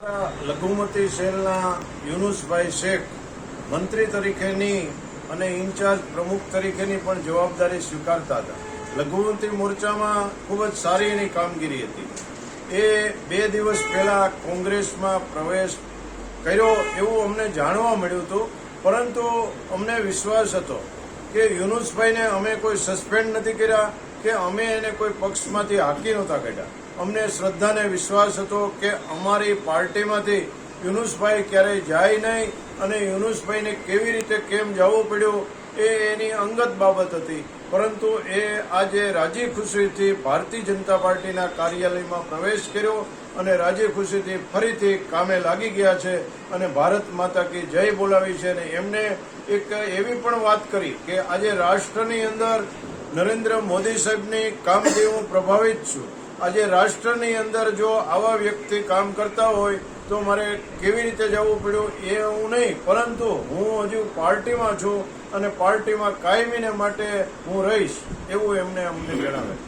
લઘુમતી સેલના યુનુસભાઈ શેખ મંત્રી તરીકેની અને ઇન્ચાર્જ પ્રમુખ તરીકેની પણ જવાબદારી સ્વીકારતા હતા. લઘુમતી મોરચામાં ખૂબ જ સારી એની કામગીરી હતી. એ 2 દિવસ પહેલા કોંગ્રેસમાં પ્રવેશ કર્યો એવું અમને જાણવા મળ્યું હતું, પરંતુ અમને વિશ્વાસ હતો કે યુનુસભાઈને અમે કોઈ સસ્પેન્ડ નથી કર્યા કે અમે એને કોઈ પક્ષમાંથી હાંકી નહોતા કાઢ્યા. અમને શ્રદ્ધા અને વિશ્વાસ હતો કે અમારી પાર્ટીમાંથી યુનુસભાઈ ક્યારેય જાય નહીં અને યુનુસભાઈને કેવી રીતે કેમ જવું પડ્યું એ એની અંગત બાબત હતી. પરંતુ એ આજે રાજી ખુશીથી ભારતીય જનતા પાર્ટીના કાર્યાલયમાં પ્રવેશ કર્યો અને રાજી ખુશીથી ફરીથી કામે લાગી ગયા છે અને ભારત માતા કી જય બોલાવી છે. અને એમને એક એવી પણ વાત કરી કે આજે રાષ્ટ્રની અંદર નરેન્દ્ર મોદી સાહેબની કામથી હું પ્રભાવિત છું. આજે રાષ્ટ્રની અંદર જો આવા વ્યક્તિ કામ કરતા હોય તો મારે કેવી રીતે જવું પડ્યું એ હું નહીં, પરંતુ હું હજુ પાર્ટીમાં છું અને પાર્ટીમાં કાયમીને માટે હું રહીશ એવું એમને અમને જણાવે.